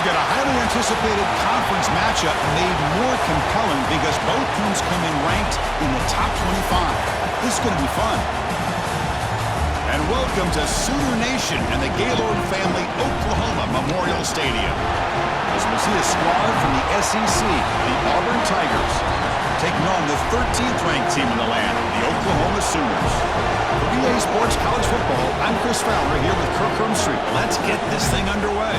got a highly anticipated conference matchup made more compelling because both teams come in ranked in the top 25. This is going to be fun. And welcome to Sooner Nation and the Gaylord Family Oklahoma Memorial Stadium. As we see a squad from the SEC, the Auburn Tigers, taking on the 13th ranked team in the land, the Oklahoma Sooners. For VA Sports College Football, I'm Chris Fowler here with Kirk Herbstreit. Let's get this thing underway.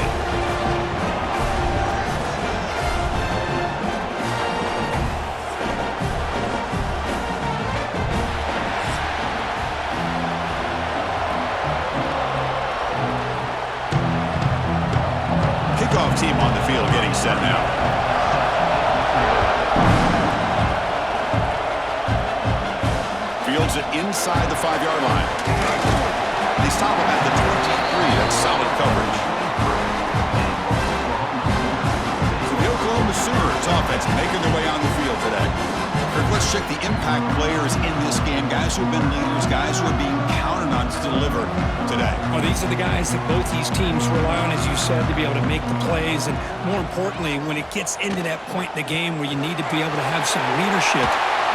Kickoff team on the field getting set now. Fields it inside the 5-yard line. They stop him at the 23. That's solid coverage. So the Oklahoma Sooners offense making their way on the field today. Kirk, let's check the impact players in this game. Guys who have been leaders, guys who are being counted on to deliver today. Well, these are the guys that both these teams rely on, as you said, to be able to make the plays. And more importantly, when it gets into that point in the game where you need to be able to have some leadership,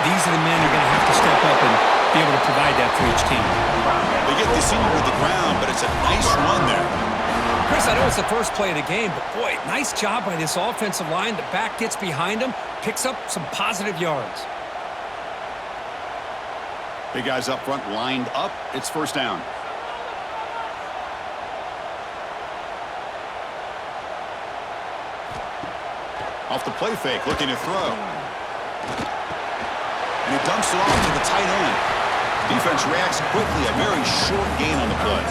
these are the men who are going to have to step up and be able to provide that for each team. They get the senior to the ground, but it's a nice run there. Chris, I know it's the first play of the game, but boy, nice job by this offensive line. The back gets behind him, picks up some positive yards. Big guys up front lined up. It's first down. Off the play fake, looking to throw. And he dumps it off to the tight end. Defense reacts quickly. A very short gain on the play.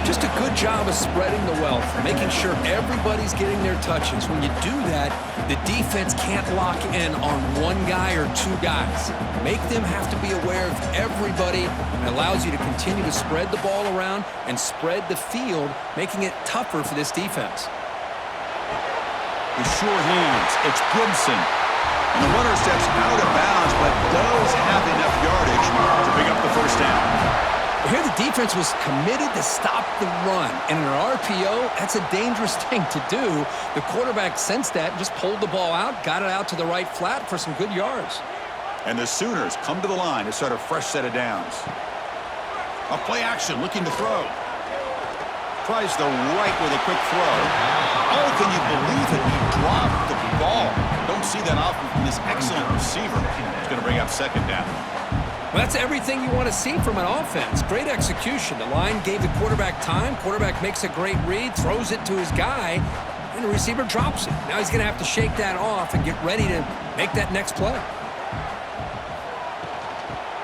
Just a good job of spreading the wealth, making sure everybody's getting their touches. When you do that, the defense can't lock in on one guy or two guys. Make them have to be aware of everybody, and allows you to continue to spread the ball around and spread the field, making it tougher for this defense. The sure hands. It's Gibson. And the runner steps out of bounds, but does have enough yardage to pick up the first down. Here the defense was committed to stop the run. And in an RPO, that's a dangerous thing to do. The quarterback sensed that and just pulled the ball out, got it out to the right flat for some good yards. And the Sooners come to the line to start a fresh set of downs. A play action, looking to throw. Tries the right with a quick throw. Oh, can you believe it? He dropped the ball. Don't see that often from this excellent receiver. It's going to bring up second down. Well, that's everything you want to see from an offense. Great execution. The line gave the quarterback time. Quarterback makes a great read, throws it to his guy, and the receiver drops it. Now he's going to have to shake that off and get ready to make that next play.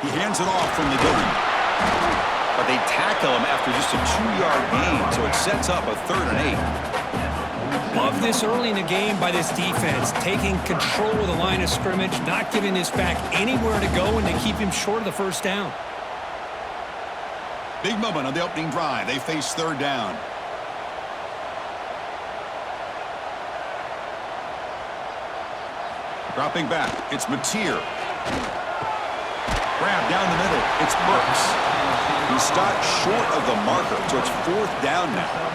He hands it off from the gun. But they tackle him after just a 2-yard gain, so it sets up a 3rd and 8. Love this early in the game by this defense, taking control of the line of scrimmage, not giving this back anywhere to go, and they keep him short of the first down. Big moment on the opening drive. They face 3rd down. Dropping back, it's Mateer. Grab down the middle, it's Burks. He stopped short of the marker, so it's 4th down now.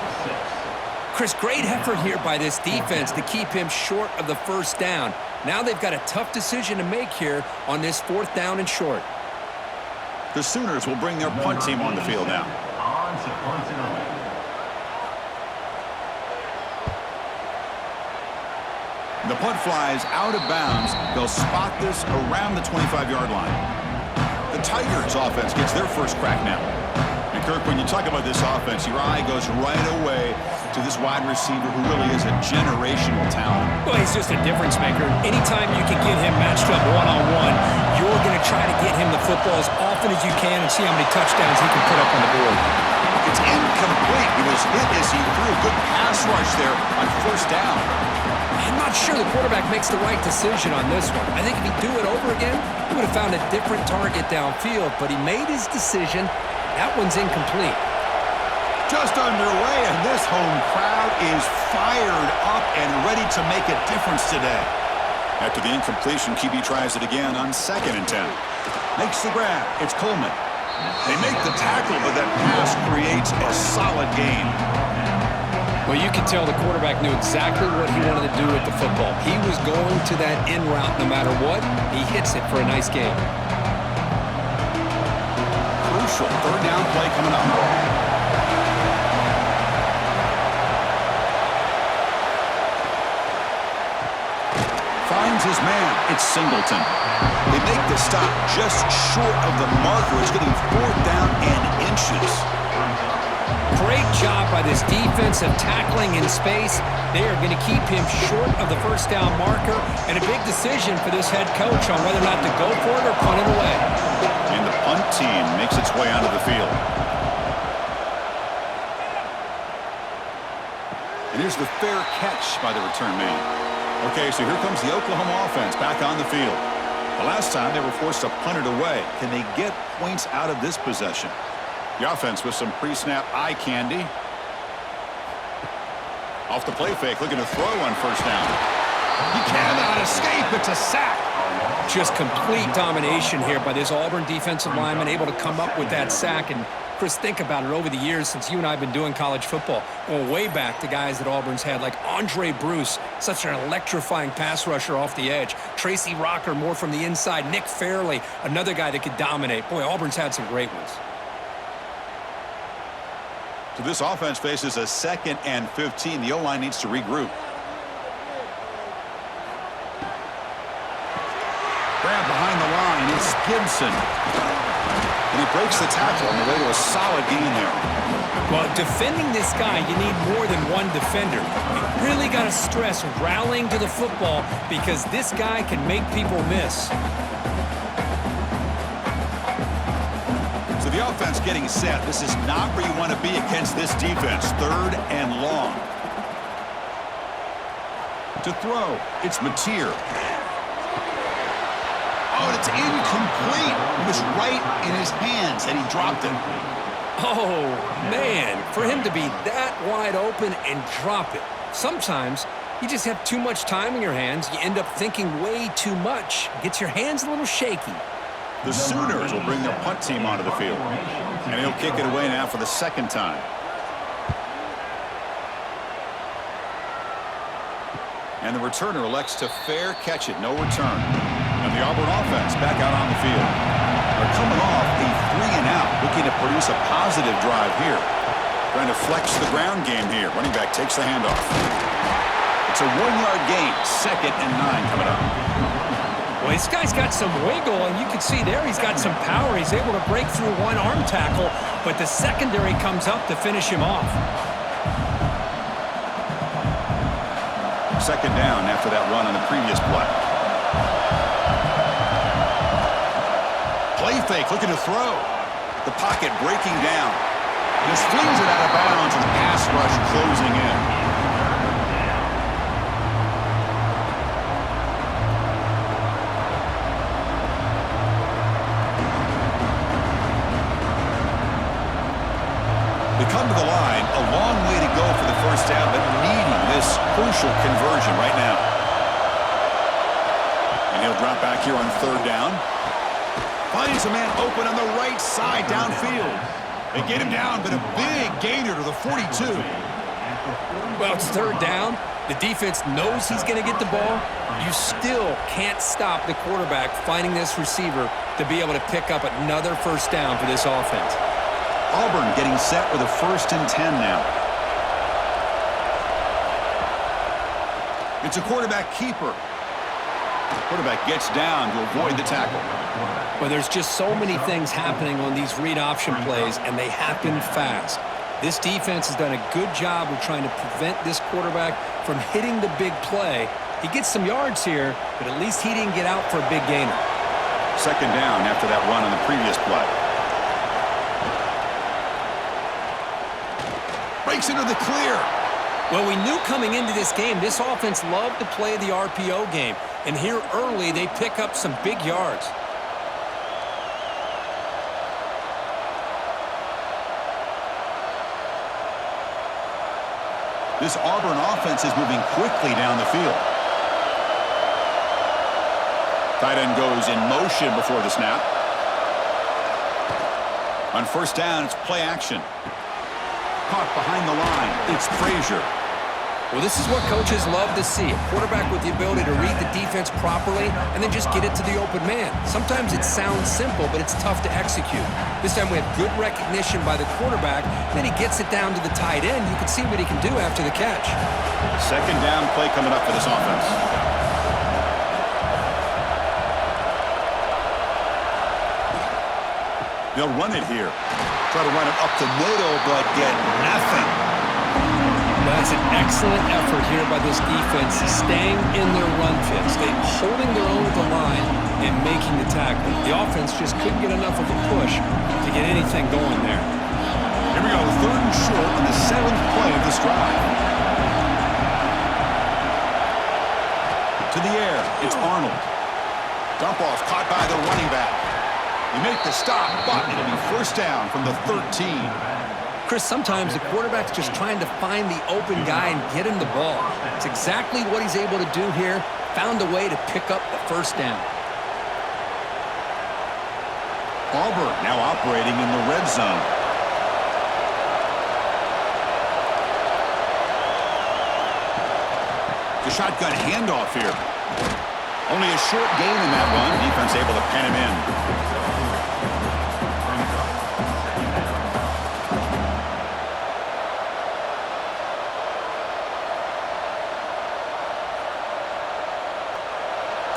Chris, great effort here by this defense to keep him short of the first down. Now they've got a tough decision to make here on this 4th down and short. The Sooners will bring their punt team on the field now. The punt flies out of bounds. They'll spot this around the 25-yard line. The Tigers offense gets their first crack now. And Kirk, when you talk about this offense, your eye goes right away to this wide receiver who really is a generational talent. Well, he's just a difference maker. Anytime you can get him matched up one-on-one, you're going to try to get him the football as often as you can and see how many touchdowns he can put up on the board. It's incomplete. He was hit as he threw a good pass rush there on 1st down. I'm not sure the quarterback makes the right decision on this one. I think if he'd do it over again, he would have found a different target downfield, but he made his decision. That one's incomplete. Just underway, and this home crowd is fired up and ready to make a difference today. After the incompletion, QB tries it again on 2nd and 10. Makes the grab. It's Coleman. They make the tackle, but that pass creates a solid gain. Well, you could tell the quarterback knew exactly what he wanted to do with the football. He was going to that in route no matter what. He hits it for a nice game. Crucial third down play coming up. Finds his man. It's Singleton. They make the stop just short of the marker. It's getting fourth down and inches. Great job by this defense of tackling in space. They are going to keep him short of the first down marker, and a big decision for this head coach on whether or not to go for it or punt it away. And the punt team makes its way onto the field. And here's the fair catch by the return man. Okay, so here comes the Oklahoma offense back on the field. The last time they were forced to punt it away. Can they get points out of this possession? The offense with some pre-snap eye candy. Off the play fake, looking to throw on first down. He cannot escape. It's a sack. Just complete domination here by this Auburn defensive lineman, able to come up with that sack. And Chris, think about it, over the years since you and I have been doing college football, going way back to guys that Auburn's had, like Andre Bruce, such an electrifying pass rusher off the edge. Tracy Rocker, more from the inside. Nick Fairley, another guy that could dominate. Boy, Auburn's had some great ones. So this offense faces a 2nd and 15. The O-line needs to regroup. Grab behind the line. It's Gibson. And he breaks the tackle on the way to a solid gain there. Well, defending this guy, you need more than one defender. You really got to stress rallying to the football because this guy can make people miss. So the offense getting set. This is not where you want to be against this defense. 3rd and long. To throw, it's Mateer. Oh, and it's incomplete. It was right in his hands, and he dropped it. Oh, man, for him to be that wide open and drop it. Sometimes you just have too much time in your hands. You end up thinking way too much. Gets your hands a little shaky. The Sooners will bring their punt team onto the field. And he'll kick it away now for the 2nd time. And the returner elects to fair catch it. No return. And the Auburn offense back out on the field. They're coming off a 3-and-out, looking to produce a positive drive here. Trying to flex the ground game here. Running back takes the handoff. It's a 1-yard gain. 2nd and 9 coming up. Well, this guy's got some wiggle, and you can see there he's got some power. He's able to break through one arm tackle, but the secondary comes up to finish him off. 2nd down after that run on the previous play. Play fake, looking to throw. The pocket breaking down. Just flings it out of bounds, and the pass rush closing in. They come to the line, a long way to go for the first down, but needing this crucial conversion right now. And he'll drop back here on 3rd down. Finds a man open on the right side downfield. They get him down, but a big gainer to the 42. Well, it's 3rd down. The defense knows he's going to get the ball. You still can't stop the quarterback finding this receiver to be able to pick up another first down for this offense. Auburn getting set with a 1st and 10 now. It's a quarterback keeper. The quarterback gets down to avoid the tackle. Well, there's just so many things happening on these read option plays, and they happen fast. This defense has done a good job of trying to prevent this quarterback from hitting the big play. He gets some yards here, but at least he didn't get out for a big gainer. 2nd down after that run on the previous play. Breaks into the clear. Well, we knew coming into this game, this offense loved to play the RPO game. And here early, they pick up some big yards. This Auburn offense is moving quickly down the field. Tight end goes in motion before the snap. On 1st down, it's play action. Caught behind the line. It's Frazier. Well, this is what coaches love to see. A quarterback with the ability to read the defense properly and then just get it to the open man. Sometimes it sounds simple, but it's tough to execute. This time we have good recognition by the quarterback. Then he gets it down to the tight end. You can see what he can do after the catch. Second down play coming up for this offense. They'll run it here. Try to run it up the middle, but get nothing. That's an excellent effort here by this defense, staying in their run fits. They're holding their own at the line and making the tackle. The offense just couldn't get enough of a push to get anything going there. Here we go, third and short on the 7th play of this drive. To the air, it's Arnold. Dump off caught by the running back. You make the stop, but it'll be first down from the 13. Chris, sometimes the quarterback's just trying to find the open guy and get him the ball. It's exactly what he's able to do here. Found a way to pick up the first down. Auburn now operating in the red zone. The shotgun handoff here. Only a short gain in that one. Defense able to pen him in.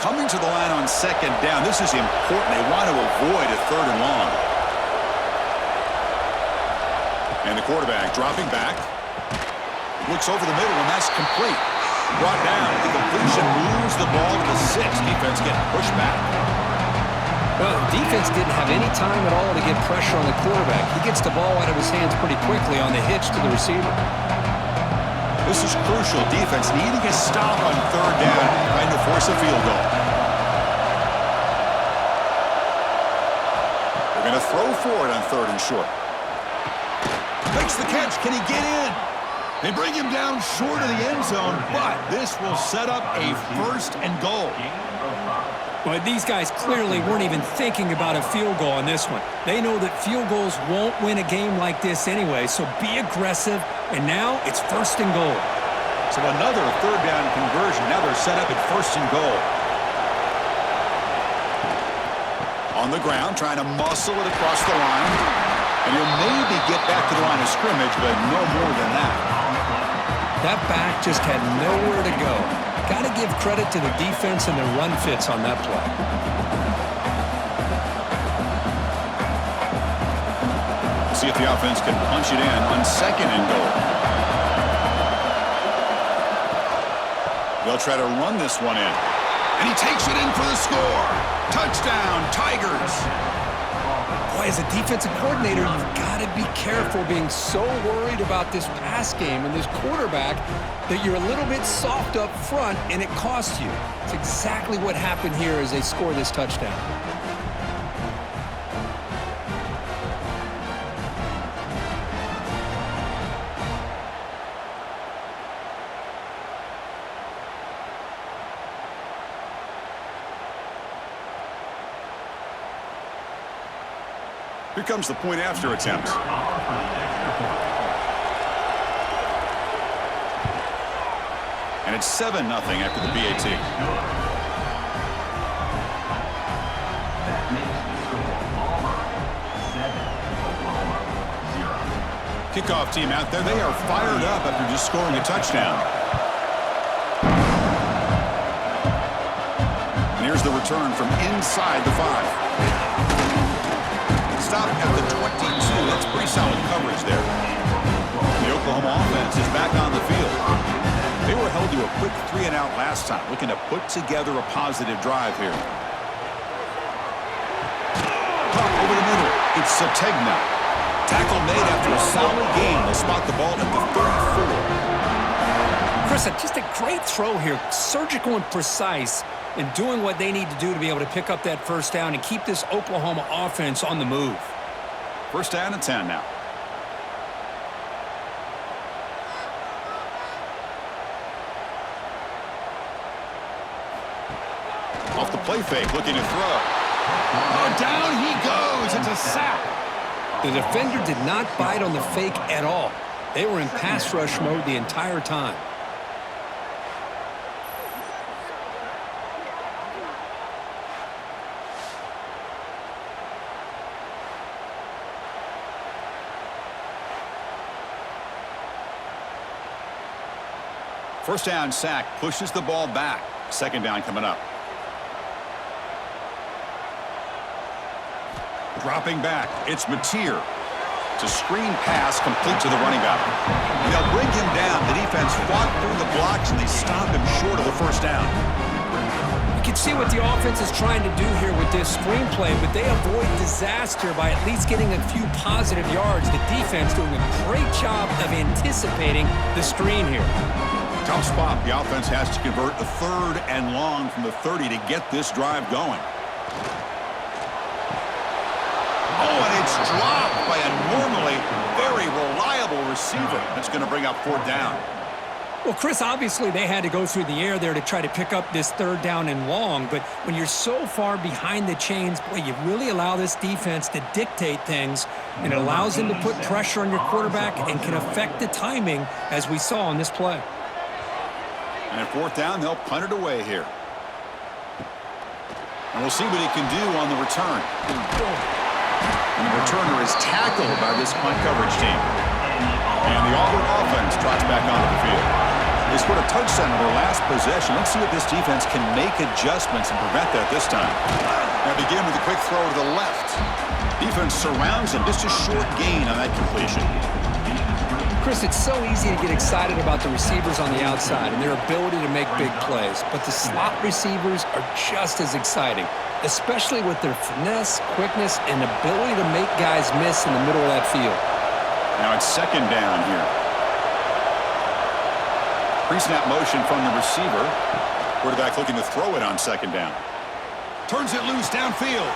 Coming to the line on second down. This is important. They want to avoid a third and long. And the quarterback dropping back. Looks over the middle, and that's complete. Brought down. The completion moves the ball to the 6. Defense getting pushed back. Well, the defense didn't have any time at all to get pressure on the quarterback. He gets the ball out of his hands pretty quickly on the hitch to the receiver. This is crucial. Defense needing a stop on third down, trying to force a field goal. They're going to throw for it on third and short. Makes the catch. Can he get in? They bring him down short of the end zone, but this will set up a first and goal. But these guys clearly weren't even thinking about a field goal on this one. They know that field goals won't win a game like this anyway, so be aggressive, and now it's first and goal. So another third down conversion. Now they're set up at first and goal. On the ground, trying to muscle it across the line. And he'll maybe get back to the line of scrimmage, but no more than that. That back just had nowhere to go. Got to give credit to the defense and their run fits on that play. See if the offense can punch it in on second and goal. They'll try to run this one in. And he takes it in for the score. Touchdown, Tigers. Boy, as a defensive coordinator, you've got to be careful being so worried about this pass game and this quarterback that you're a little bit soft up front and it costs you. It's exactly what happened here as they score this touchdown. Here comes the point after attempt. And it's 7-0 after the PAT. Kickoff team out there. They are fired up after just scoring a touchdown. And here's the return from inside the 5. Stop at the 22. That's pretty solid coverage there. The Oklahoma offense is back on the field. They were held to a quick 3-and-out last time, looking to put together a positive drive here. Pop over the middle. It's Sategna. Tackle made after a solid gain. They'll spot the ball at the 34. Chris, just a great throw here. Surgical and precise in doing what they need to do to be able to pick up that first down and keep this Oklahoma offense on the move. First down and 10 now. Off the play fake, looking to throw. Oh, down he goes. It's a sack. The defender did not bite on the fake at all. They were in pass rush mode the entire time. First down sack pushes the ball back. Second down coming up. Dropping back, it's Mateer. It's a screen pass complete to the running back. They'll bring him down. The defense fought through the blocks, and they stop him short of the first down. You can see what the offense is trying to do here with this screenplay, but they avoid disaster by at least getting a few positive yards. The defense doing a great job of anticipating the screen here. Tough spot. The offense has to convert a 3rd and long from the 30 to get this drive going. Oh, and it's dropped by a normally very reliable receiver. That's going to bring up 4th down. Well, Chris, obviously they had to go through the air there to try to pick up this 3rd down and long, but when you're so far behind the chains, boy, you really allow this defense to dictate things, and it allows them to put pressure on your quarterback and can affect the timing, as we saw on this play. And at 4th down, they'll punt it away here. And we'll see what he can do on the return. And the returner is tackled by this punt coverage team. And the Auburn offense trots back onto the field. They scored a touchdown on their last possession. Let's see if this defense can make adjustments and prevent that this time. Now begin with a quick throw to the left. Defense surrounds him. Just a short gain on that completion. Chris, it's so easy to get excited about the receivers on the outside and their ability to make big plays, but the slot receivers are just as exciting, especially with their finesse, quickness, and ability to make guys miss in the middle of that field. Now it's 2nd down here. Pre-snap motion from the receiver. Quarterback looking to throw it on 2nd down. Turns it loose downfield.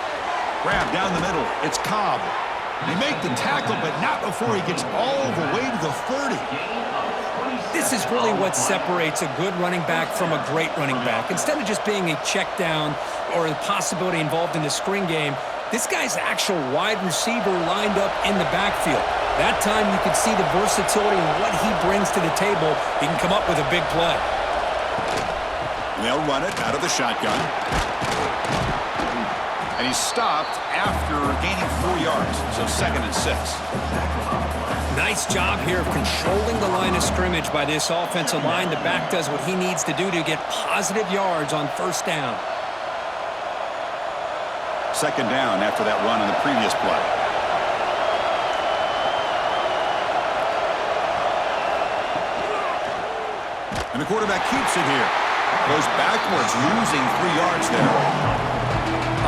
Grab down the middle. It's Cobb. They make the tackle, but not before he gets all the way to the 30. This is really what separates a good running back from a great running back. Instead of just being a check down or a possibility involved in the screen game, this guy's actual wide receiver lined up in the backfield. That time you can see the versatility and what he brings to the table. He can come up with a big play. And they'll run it out of the shotgun. And he's stopped after gaining 4 yards, so 2nd and 6. Nice job here of controlling the line of scrimmage by this offensive line. The back does what he needs to do to get positive yards on 1st down. 2nd down after that run on the previous play. And the quarterback keeps it here. Goes backwards, losing 3 yards there.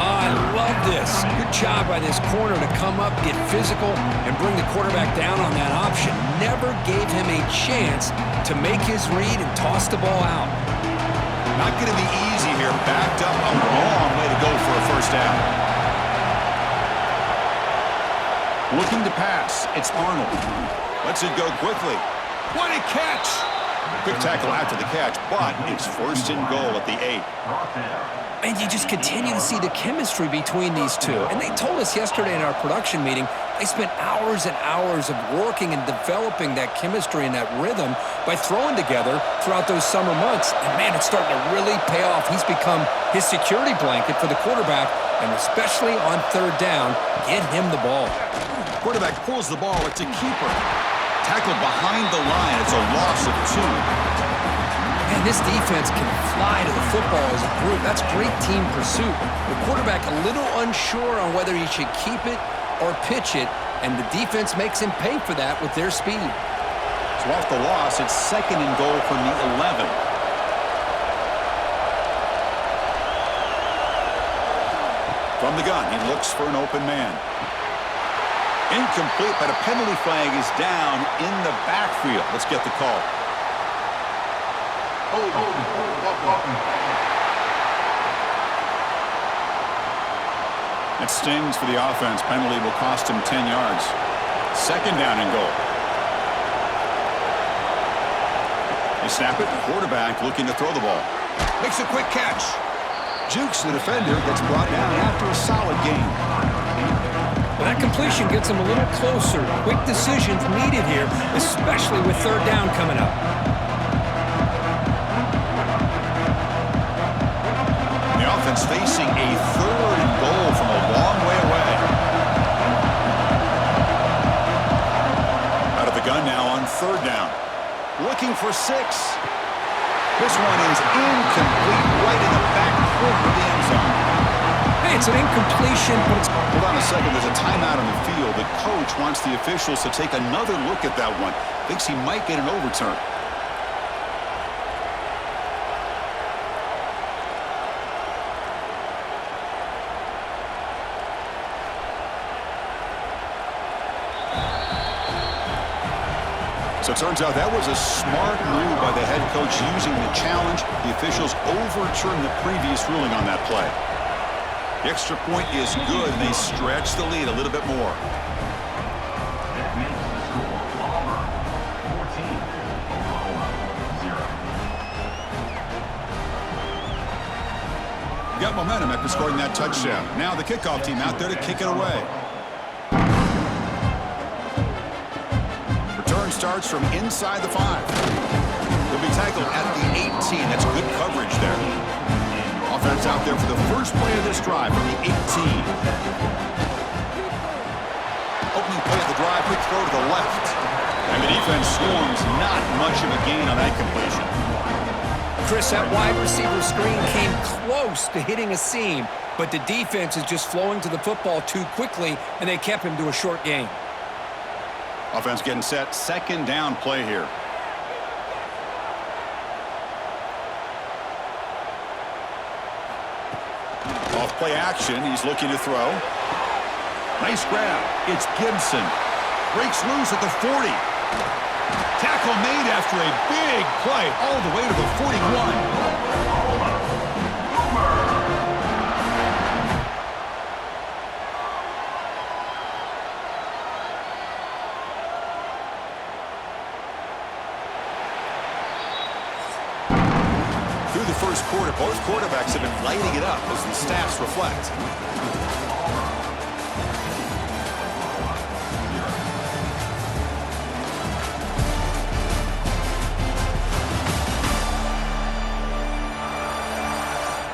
I love this. Good job by this corner to come up, get physical, and bring the quarterback down on that option. Never gave him a chance to make his read and toss the ball out. Not going to be easy here. Backed up a long way to go for a 1st down. Looking to pass. It's Arnold. Lets it go quickly. What a catch! Quick tackle after the catch, but it's 1st and goal at the 8. And you just continue to see the chemistry between these two. And they told us yesterday in our production meeting, they spent hours and hours of working and developing that chemistry and that rhythm by throwing together throughout those summer months. And man, it's starting to really pay off. He's become his security blanket for the quarterback, and especially on 3rd down, get him the ball. Quarterback pulls the ball. It's a keeper. Tackled behind the line. It's a loss of 2. And this defense can fly to the football as a group. That's great team pursuit. The quarterback a little unsure on whether he should keep it or pitch it, and the defense makes him pay for that with their speed. So off the loss, it's 2nd and goal from the 11. From the gun, he looks for an open man. Incomplete, but a penalty flag is down in the backfield. Let's get the call. That stings for the offense. Penalty will cost him 10 yards. 2nd down and goal. They snap it. The quarterback looking to throw the ball. Makes a quick catch. Jukes the defender, gets brought down after a solid gain. Well, that completion gets him a little closer. Quick decisions needed here, especially with 3rd down coming up. The offense facing a 3rd and goal from a long way away. Out of the gun now on 3rd down. Looking for 6. This one is incomplete, right in the back corner of the end zone. Hey, it's an incompletion, but it's... Hold on a second. There's a timeout on the field. The coach wants the officials to take another look at that one. Thinks he might get an overturn. So it turns out that was a smart move by the head coach using the challenge. The officials overturned the previous ruling on that play. The extra point is good, and they stretch the lead a little bit more. Got momentum after scoring that touchdown. Now the kickoff team out there to kick it away. Return starts from inside the 5. He'll be tackled at the 18. That's good coverage there. Offense out there for the first play of this drive from the 18. Opening play of the drive, quick throw to the left. And the defense swarms, not much of a gain on that completion. Chris, that wide receiver screen came close to hitting a seam, but the defense is just flowing to the football too quickly, and they kept him to a short gain. Offense getting set, second down play here. Off play action, he's looking to throw. Nice grab, it's Gibson. Breaks loose at the 40. Tackle made after a big play all the way to the 41. Through the first quarter, both quarterbacks have been lighting it up as the stats reflect.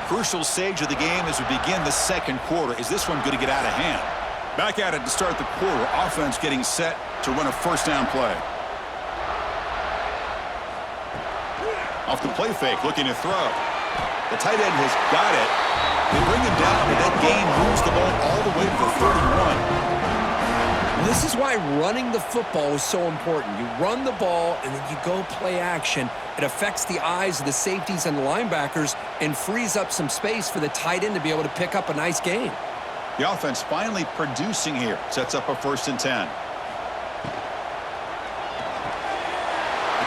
Crucial stage of the game as we begin the second quarter. Is this one going to get out of hand? Back at it to start the quarter. Offense getting set to run a first down play. Off the play fake, looking to throw. The tight end has got it. They bring him down, and that gain moves the ball all the way to the 31. This is why running the football is so important. You run the ball, and then you go play action. It affects the eyes of the safeties and the linebackers and frees up some space for the tight end to be able to pick up a nice gain. The offense finally producing here. Sets up a 1st and 10.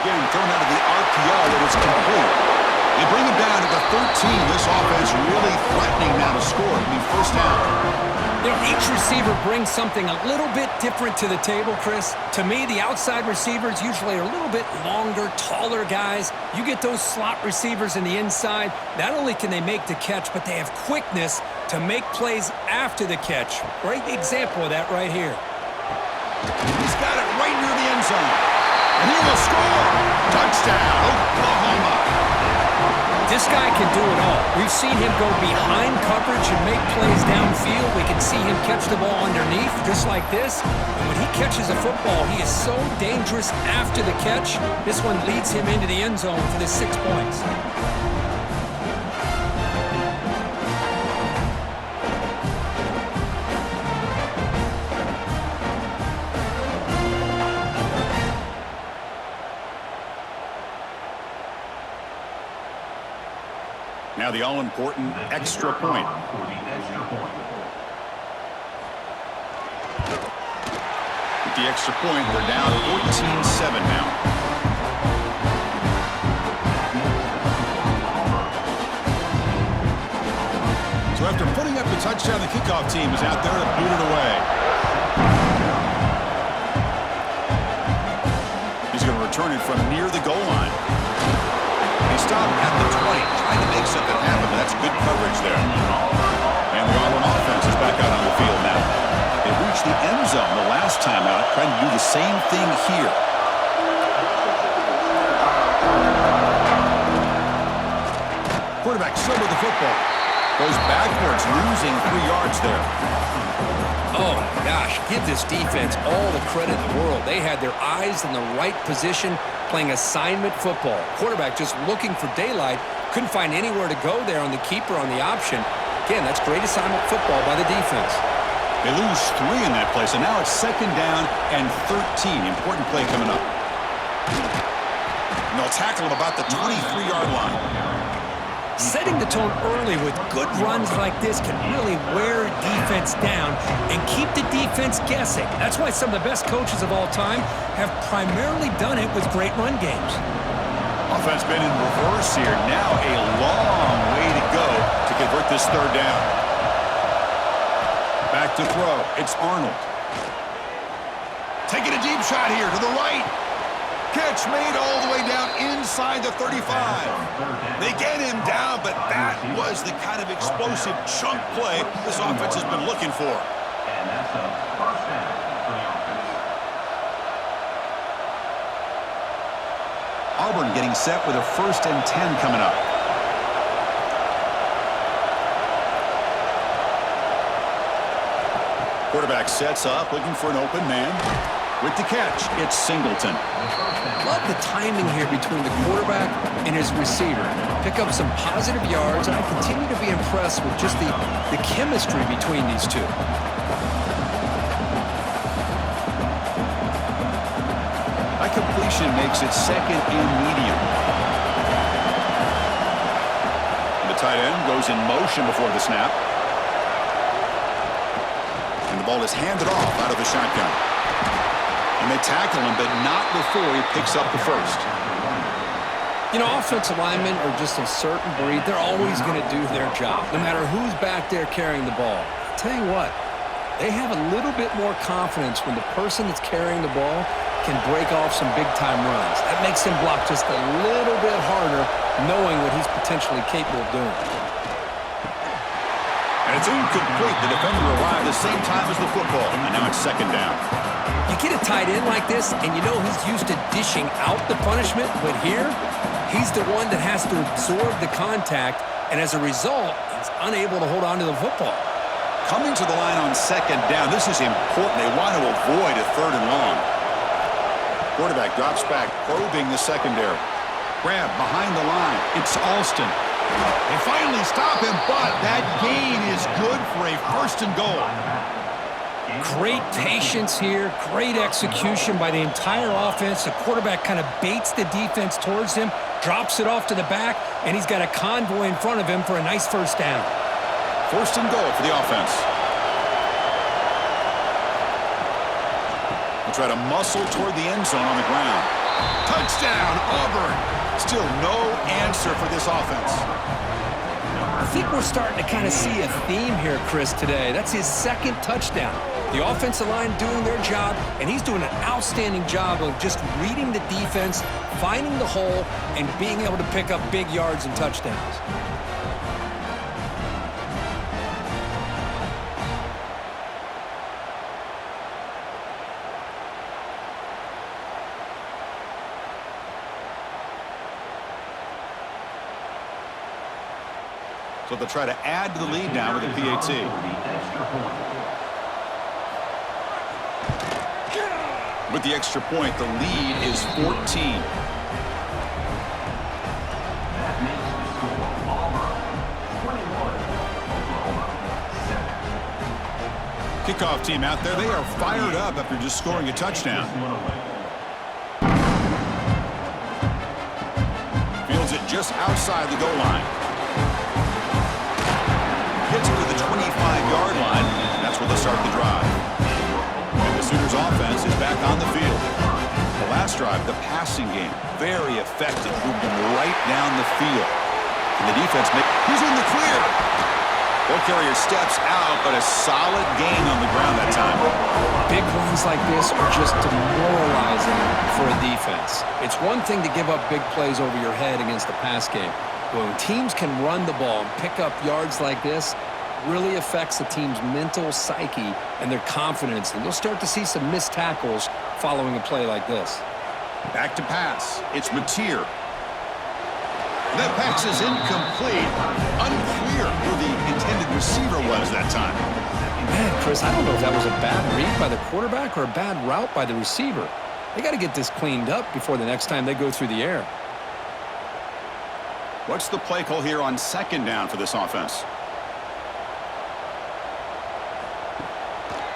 Again, thrown out of the RPO, it is complete. They bring him down to the 13. This offense really threatening now to score. I mean, first down. You know, each receiver brings something a little bit different to the table, Chris. To me, the outside receivers usually are a little bit longer, taller guys. You get those slot receivers in the inside, not only can they make the catch, but they have quickness to make plays after the catch. Great example of that right here. He's got it right near the end zone. And he will score. Touchdown, Oklahoma. This guy can do it all. We've seen him go behind coverage and make plays downfield. We can see him catch the ball underneath, just like this. And when he catches a football, he is so dangerous after the catch. This one leads him into the end zone for the 6 points. Now the all-important extra point. With the extra point, they're down 14-7 now. So after putting up the touchdown, the kickoff team is out there to boot it away. He's going to return it from near the goal line. He stopped at the 20, trying to make something happen, but that's good coverage there. And the Auburn offense is back out on the field now. They reached the end zone the last time out, trying to do the same thing here. Quarterback still with the football. Goes backwards, losing 3 yards there. Oh, my gosh, give this defense all the credit in the world. They had their eyes in the right position, playing assignment football. Quarterback just looking for daylight, couldn't find anywhere to go there on the keeper on the option. Again, that's great assignment football by the defense. They lose 3 in that play, so now it's 2nd down and 13. Important play coming up. And they'll tackle him about the 23-yard line. Setting the tone early with good runs like this can really wear a defense down and keep the defense guessing. That's why some of the best coaches of all time have primarily done it with great run games. Offense been in reverse here. Now a long way to go to convert this 3rd down. Back to throw. It's Arnold. Taking a deep shot here to the right. Catch made all the way down inside the 35. They get him down, but that was the kind of explosive chunk play this offense has been looking for. And that's a first down for the offense. Auburn getting set with a 1st and 10 coming up. Quarterback sets up, looking for an open man. With the catch, it's Singleton. Love the timing here between the quarterback and his receiver. Pick up some positive yards, and I continue to be impressed with just the chemistry between these two. That completion makes it 2nd and medium. The tight end goes in motion before the snap. And the ball is handed off out of the shotgun. And they tackle him, but not before he picks up the 1st. You know, offensive linemen are just a certain breed. They're always going to do their job, no matter who's back there carrying the ball. I'll tell you what, they have a little bit more confidence when the person that's carrying the ball can break off some big-time runs. That makes him block just a little bit harder, knowing what he's potentially capable of doing. And it's incomplete. The defender arrived the same time as the football. And now it's 2nd down. You get a tight end like this, and you know he's used to dishing out the punishment, but here, he's the one that has to absorb the contact, and as a result, he's unable to hold on to the football. Coming to the line on 2nd down, this is important. They want to avoid a 3rd and long. Quarterback drops back, probing the secondary. Grab behind the line. It's Alston. They finally stop him, but that gain is good for a 1st and goal. Great patience here, great execution by the entire offense. The quarterback kind of baits the defense towards him, drops it off to the back, and he's got a convoy in front of him for a nice 1st down. 1st and goal for the offense. They'll try to muscle toward the end zone on the ground. Touchdown, Auburn. Still no answer for this offense. I think we're starting to kind of see a theme here, Chris, today. That's his 2nd touchdown. The offensive line doing their job, and he's doing an outstanding job of just reading the defense, finding the hole, and being able to pick up big yards and touchdowns. So they'll try to add to the lead now with a PAT. With the extra point, the lead is 14. That makes the score Auburn 21, Oklahoma 7. Kickoff team out there, they are fired up after just scoring a touchdown. Fields it just outside the goal line. Gets it to the 25-yard line. That's where they'll start the drive. And the Sooners offense is back on the field. The last drive, the passing game, very effective. Moved them right down the field. And the defense, he's in the clear. Ball carrier steps out, but a solid gain on the ground that time. Big runs like this are just demoralizing for a defense. It's one thing to give up big plays over your head against the pass game. But when teams can run the ball and pick up yards like this, really affects the team's mental psyche and their confidence. And you'll start to see some missed tackles following a play like this. Back to pass. It's Mateer. That pass is incomplete. Unclear who the intended receiver was that time. Man, Chris, I don't know if that was a bad read by the quarterback or a bad route by the receiver. They got to get this cleaned up before the next time they go through the air. What's the play call here on second down for this offense?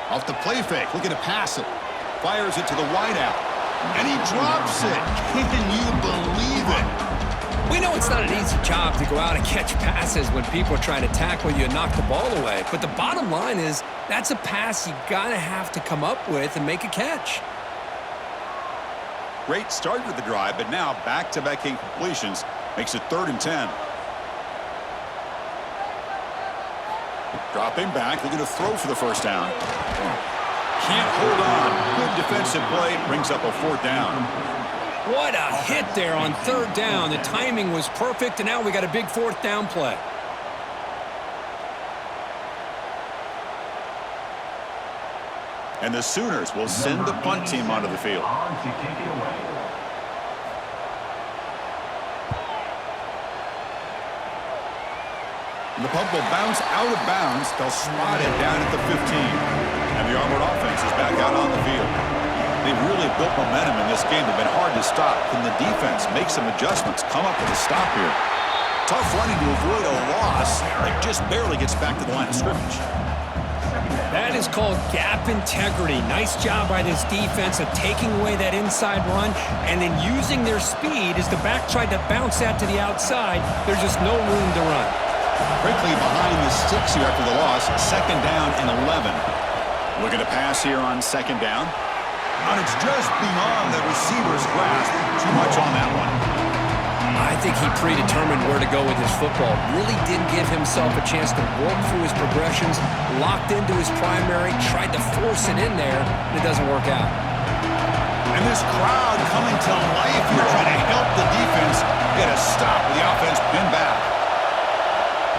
Off the play fake, looking to pass it. Fires it to the wideout. And he drops it. Can you believe it? We know it's not an easy job to go out and catch passes when people are trying to tackle you and knock the ball away. But the bottom line is that's a pass you got to have to come up with and make a catch. Great start with the drive, but now back-to-back incompletions makes it 3rd and 10. Dropping back, looking to throw for the first down. Can't hold on. Good defensive play, brings up a 4th down. What a hit there on 3rd down. The timing was perfect, and now we got a big 4th down play. And the Sooners will send the punt team onto the field. To kick it away. And the punt will bounce out of bounds. They'll spot it down at the 15. And the Auburn offense is back out on the field. They've really built momentum in this game. They've been hard to stop. Can the defense make some adjustments, come up with a stop here? Tough running to avoid a loss. It just barely gets back to the line of scrimmage. That is called gap integrity. Nice job by this defense of taking away that inside run and then using their speed as the back tried to bounce that to the outside. There's just no room to run. Quickly behind the 6 here after the loss. 2nd down and 11. Looking to pass here on 2nd down. And it's just beyond the receiver's grasp. Too much on that one. I think he predetermined where to go with his football. Really didn't give himself a chance to work through his progressions. Locked into his primary, tried to force it in there, and it doesn't work out. And this crowd coming to life here, trying to help the defense get a stop with the offense pinned back.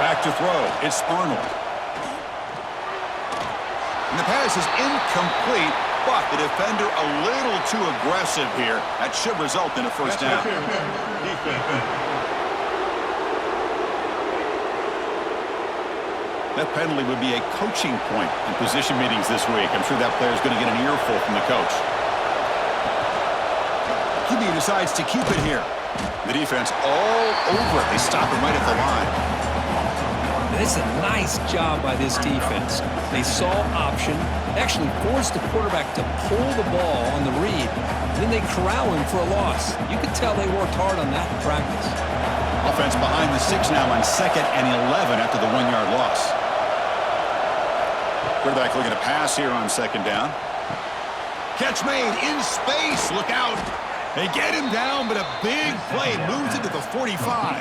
Back to throw. It's Arnold. And the pass is incomplete, but the defender a little too aggressive here. That should result in a 1st down. That penalty would be a coaching point in position meetings this week. I'm sure that player is going to get an earful from the coach. QB decides to keep it here. The defense all over it. They stop him right at the line. This is a nice job by this defense. They saw option, actually forced the quarterback to pull the ball on the read, and then they corral him for a loss. You could tell they worked hard on that in practice. Offense behind the 6 now on 2nd and 11 after the 1-yard loss. Quarterback looking to pass here on 2nd down. Catch made in space. Look out. They get him down, but a big play moves into the 45.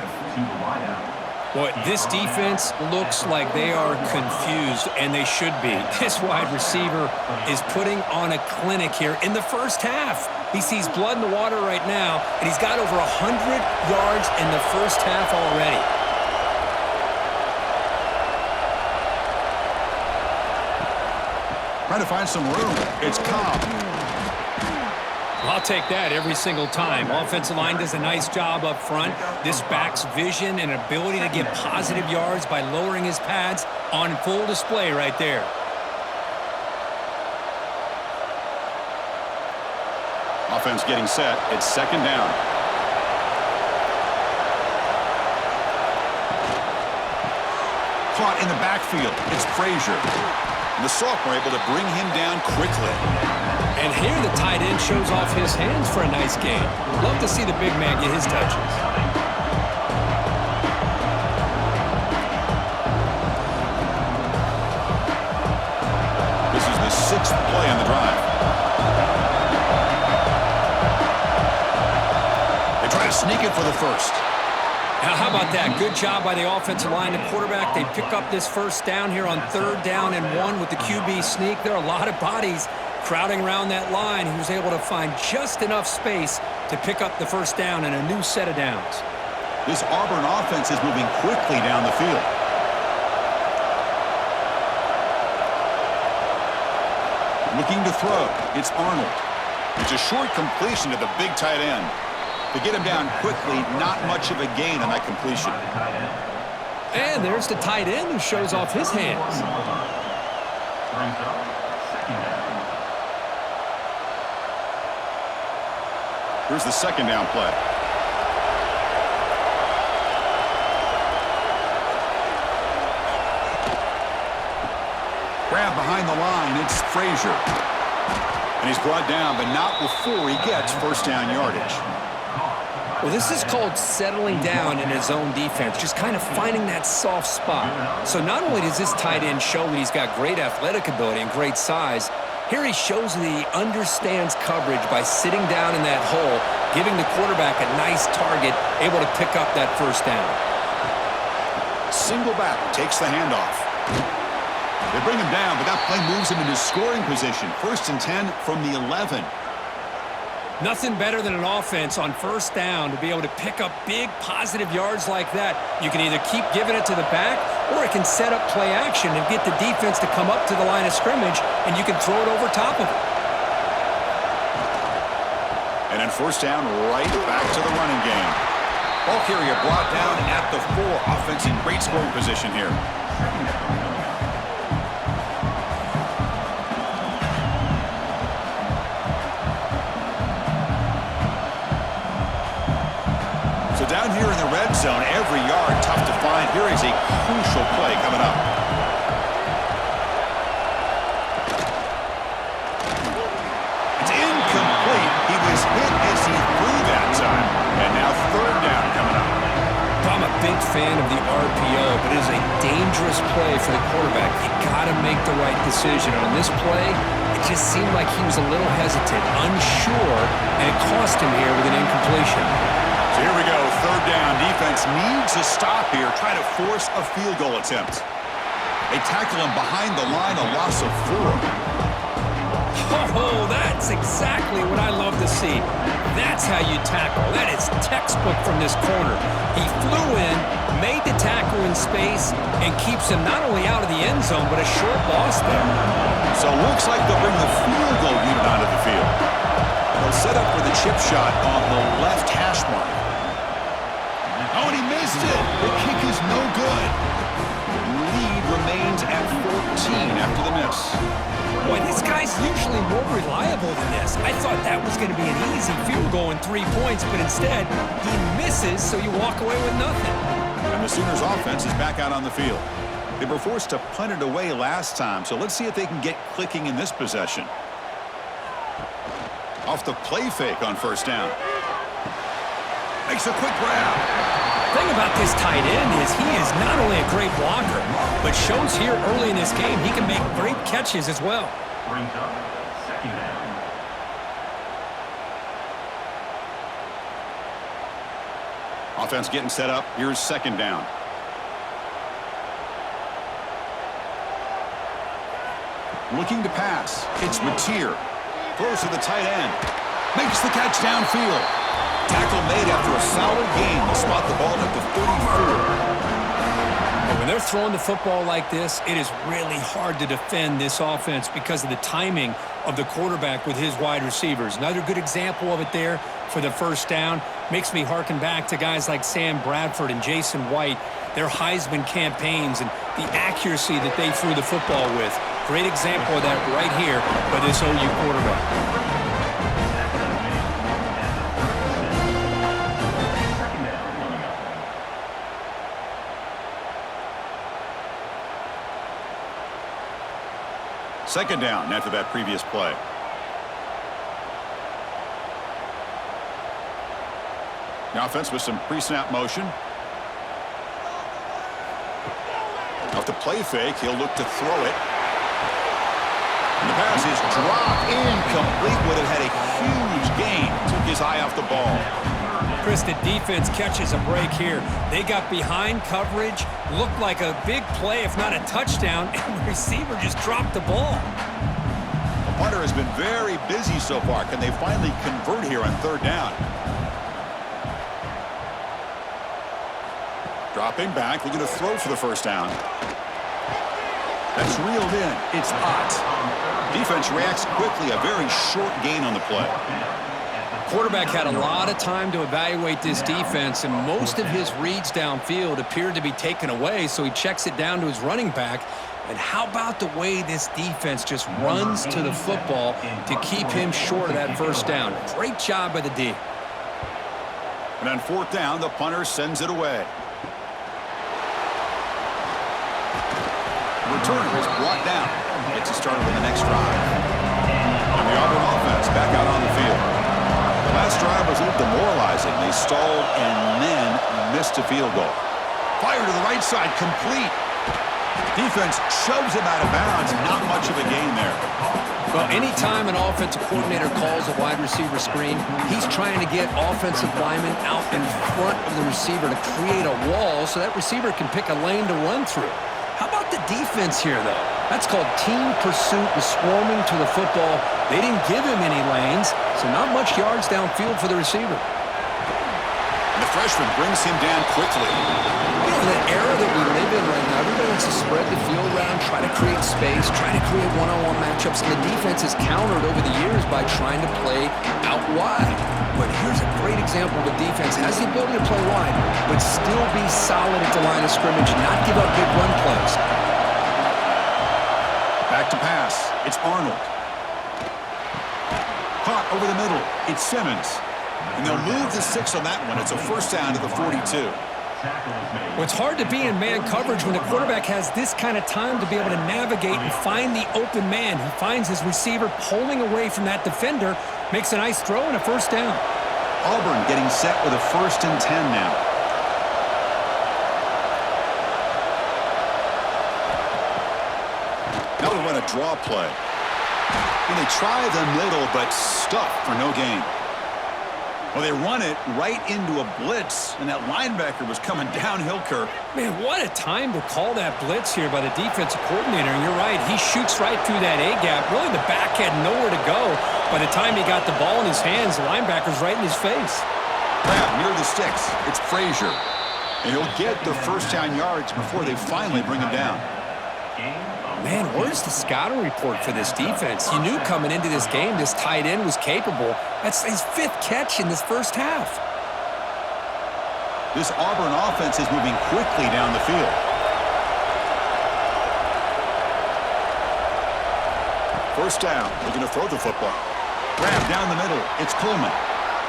Boy, this defense looks like they are confused, and they should be. This wide receiver is putting on a clinic here in the first half. He sees blood in the water right now, and he's got over 100 yards in the first half already. Trying to find some room. It's Cobb. I'll take that every single time. Offensive line does a nice job up front. This back's vision and ability to get positive yards by lowering his pads on full display right there. Offense getting set. It's 2nd down. Caught in the backfield. It's Frazier. And the sophomore able to bring him down quickly. And here the tight end shows off his hands for a nice game. Love to see the big man get his touches. This is the 6th play on the drive. They try to sneak it for the 1st. Now, how about that? Good job by the offensive line. The quarterback, they pick up this 1st down here on 3rd down and 1 with the QB sneak. There are a lot of bodies crowding around that line. He was able to find just enough space to pick up the 1st down and a new set of downs. This Auburn offense is moving quickly down the field. Looking to throw. It's Arnold. It's a short completion to the big tight end. To get him down quickly, not much of a gain on that completion. And there's the tight end who shows off his hands. Brings up second down. Here's the second down play. Grab behind the line, it's Frazier. And he's brought down, but not before he gets first down yardage. Well, this is called settling down in his own defense, just kind of finding that soft spot. So not only does this tight end show that he's got great athletic ability and great size, here he shows that he understands coverage by sitting down in that hole, giving the quarterback a nice target, able to pick up that first down. Single back takes the handoff. They bring him down, but that play moves him into scoring position. 1st and 10 from the 11. Nothing better than an offense on first down to be able to pick up big positive yards like that. You can either keep giving it to the back, or it can set up play action and get the defense to come up to the line of scrimmage, and you can throw it over top of it. And then first down, right back to the running game. Ball carrier brought down at the 4. Offense in great scoring position here. So down here in the red zone, every yard tough to find. Here is a crucial play coming up. It's incomplete. He was hit as he threw that time. And now third down coming up. I'm a big fan of the RPO, but it is a dangerous play for the quarterback. You got to make the right decision. On this play, it just seemed like he was a little hesitant, unsure, and it cost him here with an incompletion. So here we go, third down. Defense needs a stop here, try to force a field goal attempt. They tackle him behind the line, a loss of 4. Oh, that's exactly what I love to see. That's how you tackle. That is textbook from this corner. He flew in, made the tackle in space, and keeps him not only out of the end zone, but a short loss there. So it looks like they'll bring the field goal unit onto the field. They'll set up for the chip shot on the left hash mark. Oh, and he missed it. The kick is no good. Lead remains at 14 after the miss. Boy, this guy's usually more reliable than this. I thought that was going to be an easy field goal in 3 points, but instead, he misses, so you walk away with nothing. And the Sooners offense is back out on the field. They were forced to punt it away last time, so let's see if they can get clicking in this possession. Off the play fake on first down. Makes a quick grab. The thing about this tight end is he is not only a great blocker, but shows here early in this game he can make great catches as well. Brings up second down. Offense getting set up. Here's second down. Looking to pass. It's Mateer. Throws to the tight end. Makes the catch downfield. Tackle made after a solid gain. They'll spot the ball at the 34. And when they're throwing the football like this, it is really hard to defend this offense because of the timing of the quarterback with his wide receivers. Another good example of it there for the first down. Makes me harken back to guys like Sam Bradford and Jason White, their Heisman campaigns and the accuracy that they threw the football with. Great example of that right here by this OU quarterback. Second down after that previous play. The offense with some pre-snap motion. Off the play fake, he'll look to throw it. And the pass is dropped incomplete, but it had a huge gain. Took his eye off the ball. Chris, the defense catches a break here. They got behind coverage, looked like a big play, if not a touchdown, and the receiver just dropped the ball. The punter has been very busy so far. Can they finally convert here on third down? Dropping back, looking to throw for the first down. That's reeled in. It's Ott. Defense reacts quickly, a very short gain on the play. Quarterback had a lot of time to evaluate this defense, and most of his reads downfield appeared to be taken away, so he checks it down to his running back. And how about the way this defense just runs to the football to keep him short of that first down? Great job by the D. And on fourth down, the punter sends it away. The returner is brought down. Gets it started with the next drive. And the Auburn offense back out on the field. The last drive was a little demoralizing. They stalled and then missed a field goal. Fire to the right side, complete. Defense shoves him out of bounds. Not much of a gain there. Well, anytime an offensive coordinator calls a wide receiver screen, he's trying to get offensive linemen out in front of the receiver to create a wall so that receiver can pick a lane to run through. How about the defense here, though? That's called team pursuit and swarming to the football. They didn't give him any lanes, so not much yards downfield for the receiver. And the freshman brings him down quickly. You know, in the era that we live in right now, everybody wants to spread the field around, try to create space, try to create one-on-one matchups, and the defense has countered over the years by trying to play out wide. But here's a great example of a defense has the ability to play wide, but still be solid at the line of scrimmage and not give up big run plays. Back to pass. It's Arnold. Caught over the middle. It's Simmons. And they'll move the 6 on that one. It's a first down to the 42. Well, it's hard to be in man coverage when the quarterback has this kind of time to be able to navigate and find the open man. He finds his receiver pulling away from that defender, makes a nice throw and a first down. Auburn getting set with a 1st and 10 now. Now we run a draw play. And they try the middle, but stuffed for no gain. Well, they run it right into a blitz, and that linebacker was coming downhill, Kirk. Man, what a time to call that blitz here by the defensive coordinator. And you're right, he shoots right through that A-gap. Really, the back had nowhere to go. By the time he got the ball in his hands, the linebacker's right in his face. Grab near the sticks. It's Frazier. And he'll get the first down yards before they finally bring him down. Man, where's the scouting report for this defense? You knew coming into this game this tight end was capable. That's his 5th catch in this first half. This Auburn offense is moving quickly down the field. First down, looking to throw the football. Grab down the middle, it's Coleman.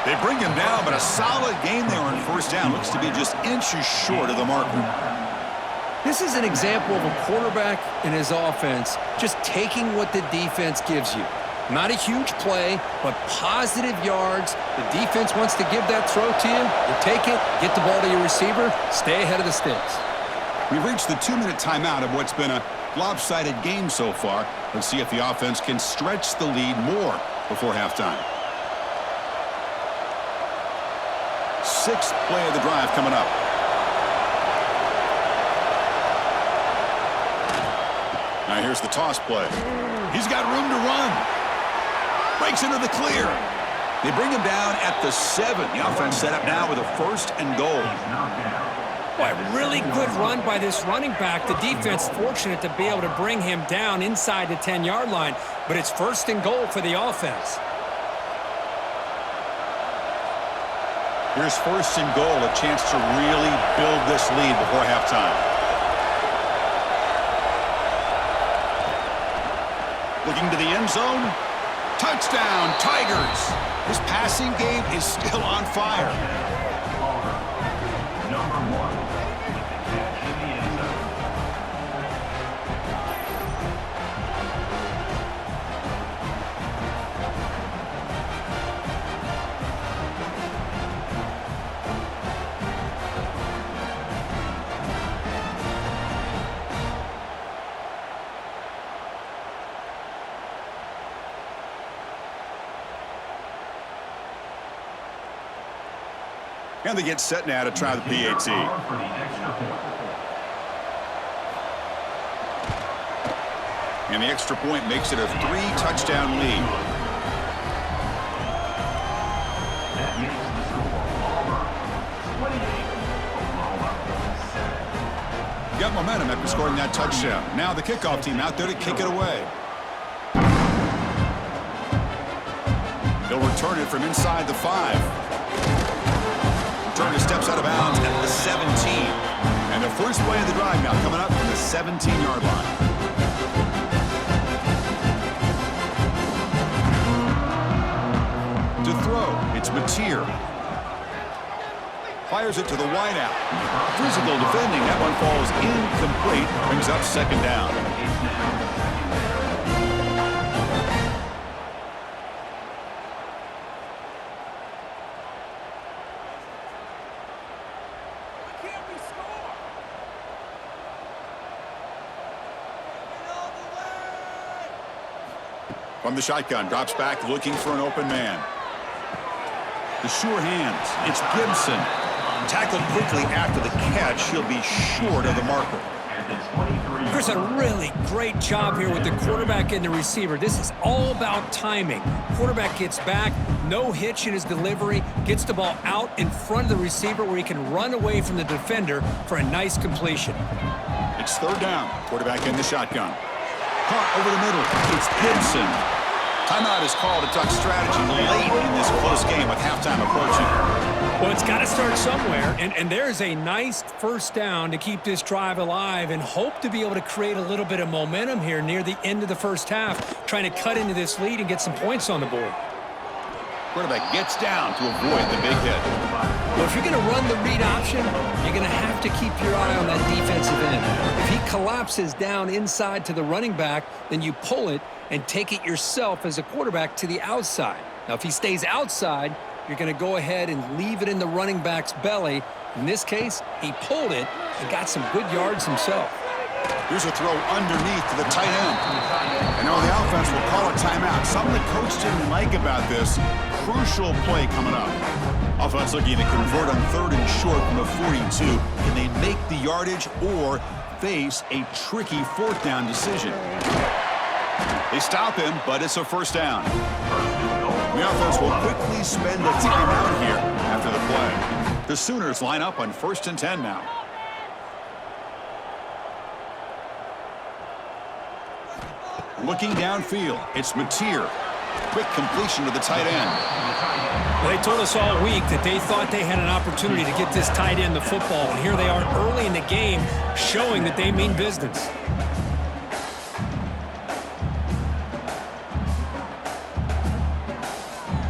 They bring him down, but a solid gain there on first down. Looks to be just inches short of the marker. This is an example of a quarterback and his offense just taking what the defense gives you. Not a huge play, but positive yards. The defense wants to give that throw to you. You take it, get the ball to your receiver, stay ahead of the sticks. We've reached the 2-minute timeout of what's been a lopsided game so far. Let's see if the offense can stretch the lead more before halftime. 6th play of the drive coming up. Now here's the toss play. He's got room to run. Breaks into the clear. They bring him down at the 7. The offense set up now with a 1st and goal. Boy, really good run by this running back. The defense fortunate to be able to bring him down inside the 10-yard line, but it's 1st and goal for the offense. Here's 1st and goal, a chance to really build this lead before halftime. Looking to the end zone. Touchdown, Tigers. This passing game is still on fire. Number 1. Catch in the end zone. And they get set now to try the PAT. For the extra point. And the extra point makes it a 3-touchdown lead. That makes the score Auburn 28, Oklahoma 7. Got momentum after scoring that touchdown. Now the kickoff team out there to kick it away. They'll return it from inside the 5. Turner steps out of bounds at the 17. And the first play of the drive now coming up from the 17-yard line. To throw, it's Mateer. Fires it to the wideout. Physical defending. That one falls incomplete. Brings up second down. From the shotgun, drops back looking for an open man. The sure hands. It's Gibson. Tackled quickly after the catch. He'll be short of the marker. There's a really great job here with the quarterback and the receiver. This is all about timing. Quarterback gets back, no hitch in his delivery, gets the ball out in front of the receiver where he can run away from the defender for a nice completion. It's third down. Quarterback in the shotgun. Caught over the middle. It's Gibson. Timeout is called to talk strategy late in this close game with halftime approaching. Well, it's got to start somewhere, and there's a nice first down to keep this drive alive and hope to be able to create a little bit of momentum here near the end of the first half, trying to cut into this lead and get some points on the board. Quarterback gets down to avoid the big hit. Well, if you're going to run the read option, you're going to have to keep your eye on that defensive end. If he collapses down inside to the running back, then you pull it and take it yourself as a quarterback to the outside. Now, if he stays outside, you're going to go ahead and leave it in the running back's belly. In this case, he pulled it and got some good yards himself. Here's a throw underneath to the tight end. And now the offense will call a timeout. Something the coach didn't like about this. Crucial play coming up. Offense looking to convert on third and short from the 42. Can they make the yardage or face a tricky fourth down decision? They stop him, but it's a first down. The offense will quickly spend a timeout here after the play. The Sooners line up on 1st and 10 now. Looking downfield, it's Mateer. Quick completion to the tight end. Well, they told us all week that they thought they had an opportunity to get this tight end the football, and here they are early in the game showing that they mean business.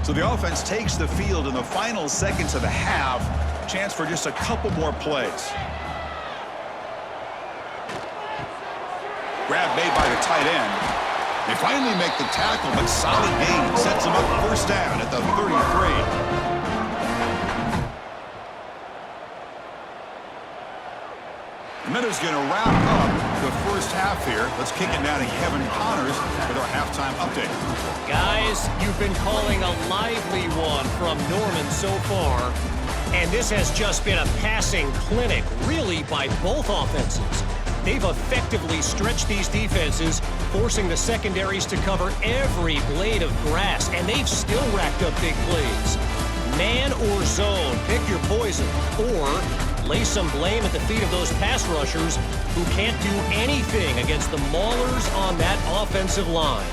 So the offense takes the field in the final seconds of the half. Chance for just a couple more plays. Grab made by the tight end. They finally make the tackle, but solid gain sets them up first down at the 33. The Minnows going to wrap up the first half here. Let's kick it down to Kevin Connors with our halftime update. Guys, you've been calling a lively one from Norman so far, and this has just been a passing clinic, really, by both offenses. They've effectively stretched these defenses, forcing the secondaries to cover every blade of grass, and they've still racked up big plays. Man or zone, pick your poison, or lay some blame at the feet of those pass rushers who can't do anything against the maulers on that offensive line.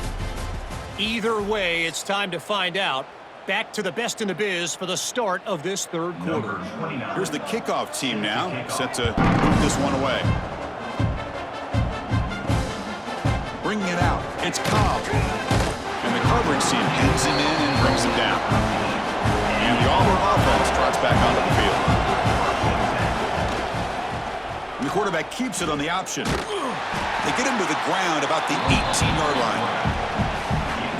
Either way, it's time to find out. Back to the best in the biz for the start of this third quarter. Here's the kickoff team now, set to move this one away. Bringing it out, it's Cobb. And the coverage team heads him in and brings him down. And the Auburn offense trots back onto the field. And the quarterback keeps it on the option. They get him to the ground about the 18-yard line.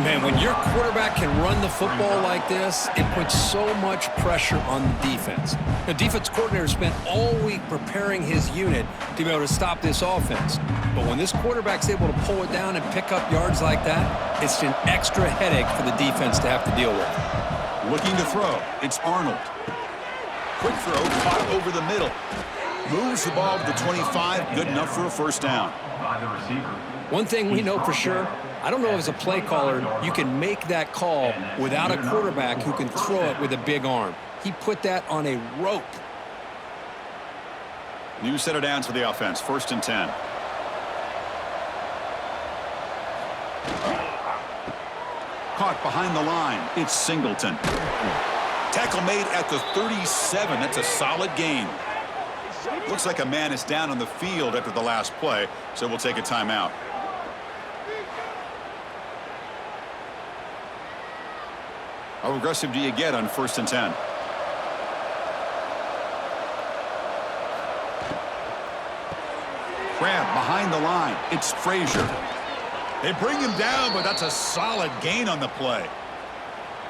Man, when your quarterback can run the football like this, it puts so much pressure on the defense. The defense coordinator spent all week preparing his unit to be able to stop this offense. But when this quarterback's able to pull it down and pick up yards like that, it's an extra headache for the defense to have to deal with. Looking to throw, it's Arnold. Quick throw, caught over the middle. Moves the ball to the 25, good enough for a first down. One thing we know for sure, I don't know if as a play caller you can make that call without a quarterback who can throw it with a big arm. He put that on a rope. New set of downs for the offense, 1st and 10. Caught behind the line, it's Singleton. Tackle made at the 37, that's a solid gain. Looks like a man is down on the field after the last play, so we'll take a timeout. How aggressive do you get on 1st and 10? Grab behind the line. It's Frazier. They bring him down, but that's a solid gain on the play.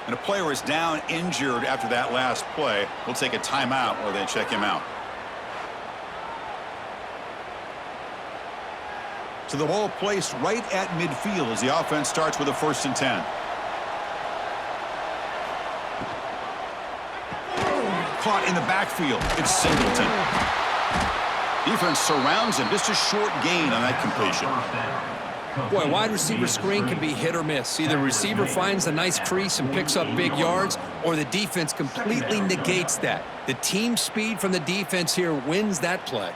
And a player is down injured after that last play. We'll take a timeout while they check him out. So the ball placed right at midfield as the offense starts with a 1st and 10. Caught in the backfield. It's Singleton. Defense surrounds him. Just a short gain on that completion. Boy, wide receiver screen can be hit or miss. Either receiver finds a nice crease and picks up big yards, or the defense completely negates that. The team speed from the defense here wins that play.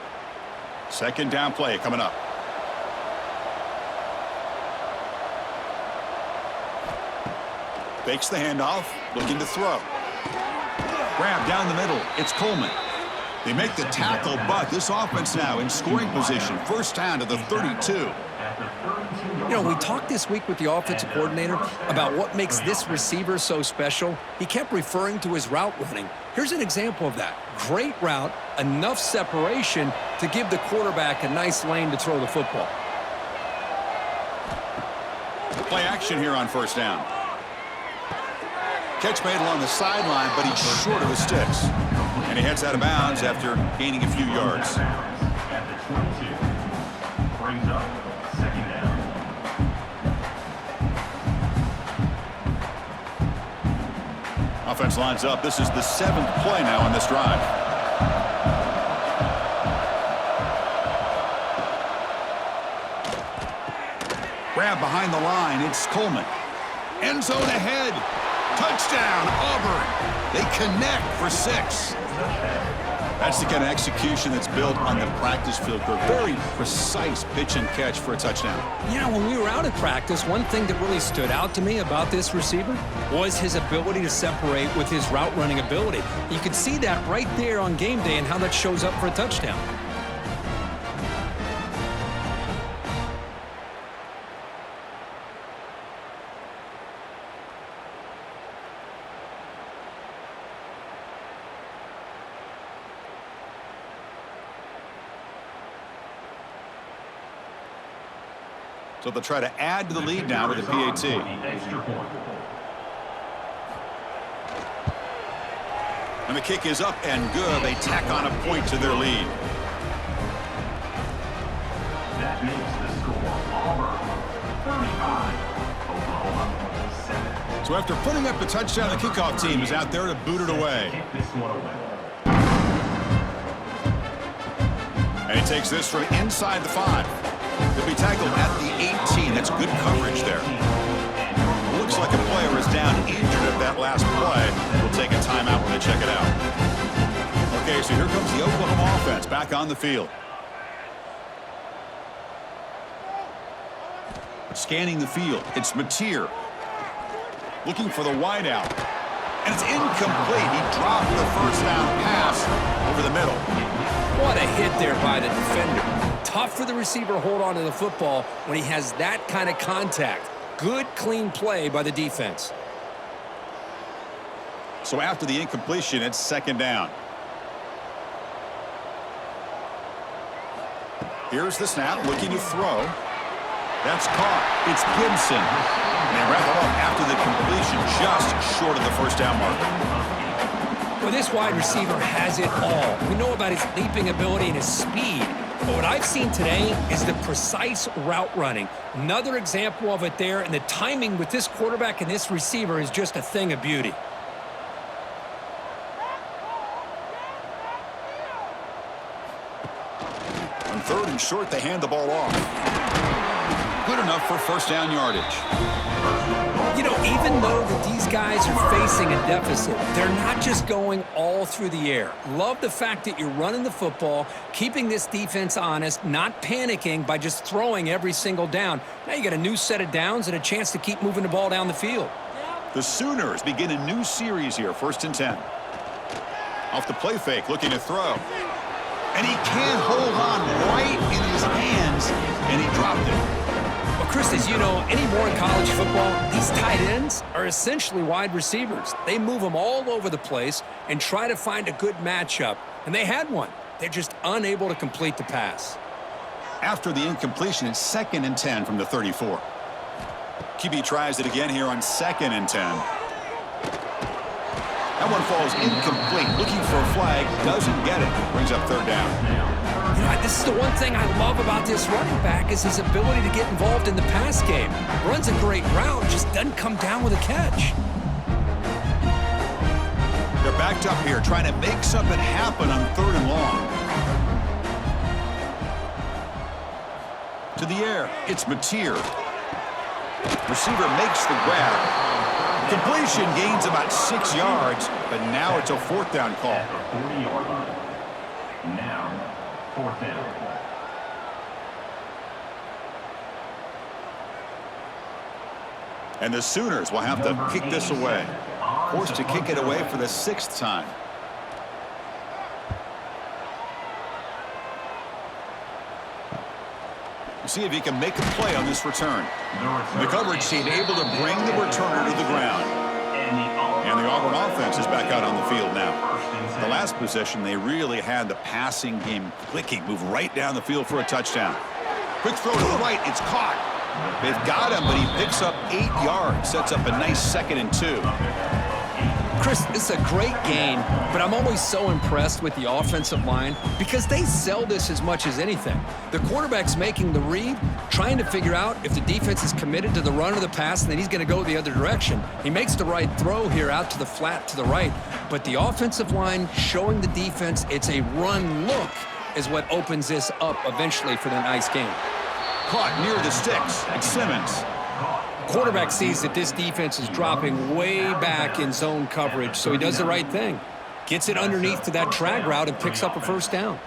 2nd down play coming up. Fakes the handoff, looking to throw. Grab down the middle. It's Coleman. They make the tackle, but this offense now in scoring position. 1st down to the 32. You know, we talked this week with the offensive coordinator about what makes this receiver so special. He kept referring to his route running. Here's an example of that. Great route, enough separation to give the quarterback a nice lane to throw the football. Play action here on 1st down. Catch made along the sideline, but he's short of the sticks. And he heads out of bounds after gaining a few yards. At the 22. Brings up 2nd down. Offense lines up. This is the 7th play now on this drive. Grab behind the line. It's Coleman. End zone ahead. Touchdown, Auburn. They connect for 6. That's the kind of execution that's built on the practice field for a very precise pitch and catch for a touchdown. You know, when we were out at practice, one thing that really stood out to me about this receiver was his ability to separate with his route running ability. You could see that right there on game day and how that shows up for a touchdown. So they'll try to add to the lead now with a PAT. And the kick is up and good. They tack on a point to their lead. That makes the score Auburn 35, Oklahoma 7. So after putting up the touchdown, the kickoff team is out there to boot it away. Kick this one away. And he takes this from inside the 5. He'll be tackled at the 18. That's good coverage there. Looks like a player is down injured at that last play. We'll take a timeout when they check it out. Okay, so here comes the Oklahoma offense back on the field. Scanning the field. It's Mateer. Looking for the wideout. And it's incomplete. He dropped the 1st down pass over the middle. What a hit there by the defender. Tough for the receiver to hold on to the football when he has that kind of contact. Good, clean play by the defense. So after the incompletion, it's 2nd down. Here's the snap, looking to throw. That's caught. It's Gibson. And they wrap it up after the completion, just short of the 1st down marker. Well, this wide receiver has it all. We know about his leaping ability and his speed. But what I've seen today is the precise route running. Another example of it there, and the timing with this quarterback and this receiver is just a thing of beauty. On 3rd and short, they hand the ball off. Good enough for 1st down yardage. You know, even though that these guys are facing a deficit, they're not just going all through the air. Love the fact that you're running the football, keeping this defense honest, not panicking by just throwing every single down. Now you got a new set of downs and a chance to keep moving the ball down the field. The Sooners begin a new series here, 1st and 10. Off the play fake, looking to throw. And he can't hold on right in his hands, and he dropped it. Well, Chris, as you know, anymore in college football, these tight ends are essentially wide receivers. They move them all over the place and try to find a good matchup. And they had one. They're just unable to complete the pass. After the incompletion, it's 2nd and 10 from the 34. QB tries it again here on 2nd and 10. That one falls incomplete. Looking for a flag, doesn't get it. Brings up 3rd down. You know, this is the one thing I love about this running back is his ability to get involved in the pass game. Runs a great route, just doesn't come down with a catch. They're backed up here, trying to make something happen on 3rd and long. To the air, it's Mateer. Receiver makes the grab. Completion gains about 6 yards, but now it's a 4th down call. At the 40-yard line. Now, 4th down. And the Sooners will have to kick this away. Forced to kick it away for the 6th time. We'll see if he can make a play on this return. The coverage team able to bring the returner to the ground. And the Auburn offense is back out on the field now. The last possession, they really had the passing game clicking. Move right down the field for a touchdown. Quick throw to the right. It's caught. They've got him, but he picks up 8 yards. Sets up a nice 2nd and 2. Chris, it's a great game, but I'm always so impressed with the offensive line because they sell this as much as anything. The quarterback's making the read, trying to figure out if the defense is committed to the run or the pass, and then he's going to go the other direction. He makes the right throw here out to the flat to the right, but the offensive line showing the defense it's a run look is what opens this up eventually for the nice game. Caught near the sticks. It's Simmons. Quarterback sees that this defense is dropping way back in zone coverage, so he does the right thing. Gets it underneath to that drag route and picks up a 1st down.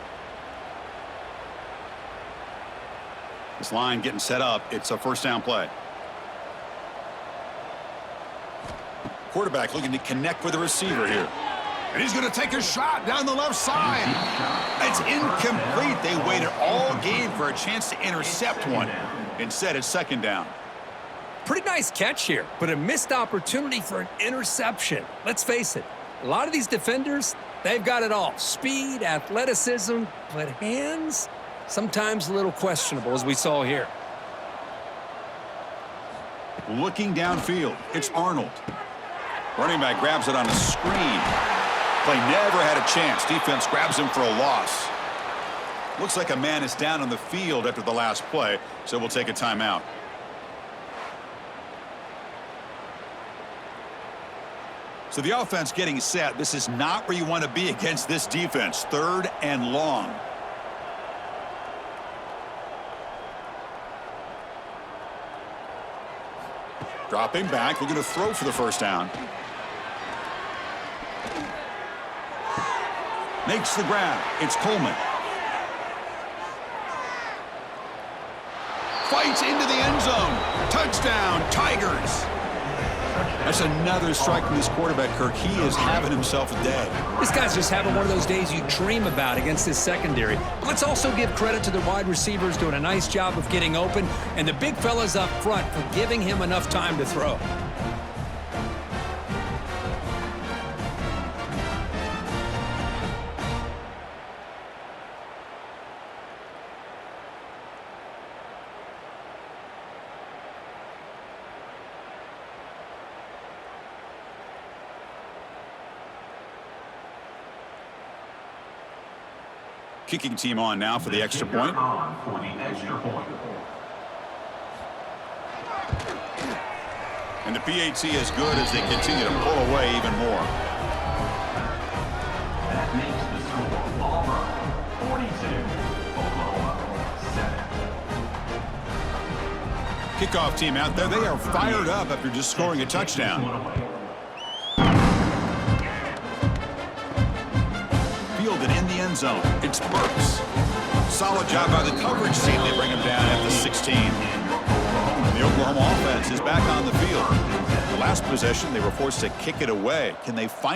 This line getting set up. It's a 1st down play. Quarterback looking to connect with the receiver here. And he's going to take a shot down the left side. It's incomplete. They waited all game for a chance to intercept one. Instead, it's 2nd down. Pretty nice catch here, but a missed opportunity for an interception. Let's face it, a lot of these defenders, they've got it all. Speed, athleticism, but hands, sometimes a little questionable, as we saw here. Looking downfield, it's Arnold. Running back grabs it on a screen. Play never had a chance. Defense grabs him for a loss. Looks like a man is down on the field after the last play, so we'll take a timeout. So the offense getting set. This is not where you want to be against this defense. 3rd and long. Dropping back. Looking to throw for the 1st down. Makes the grab. It's Coleman. Fights into the end zone. Touchdown, Tigers. That's another strike from this quarterback, Kirk. He is having himself a day. This guy's just having one of those days you dream about against this secondary. But let's also give credit to the wide receivers doing a nice job of getting open, and the big fellas up front for giving him enough time to throw. Kicking team on now for the extra point. For the extra point. And the PAT is good as they continue to pull away even more. That makes the score Auburn 42, Oklahoma 7. Kickoff team out there. They are fired up after just scoring a touchdown. Fielded in the end zone. It's Burks. Solid job by the coverage team. They bring him down at the 16. And the Oklahoma offense is back on the field. The last possession, they were forced to kick it away. Can they find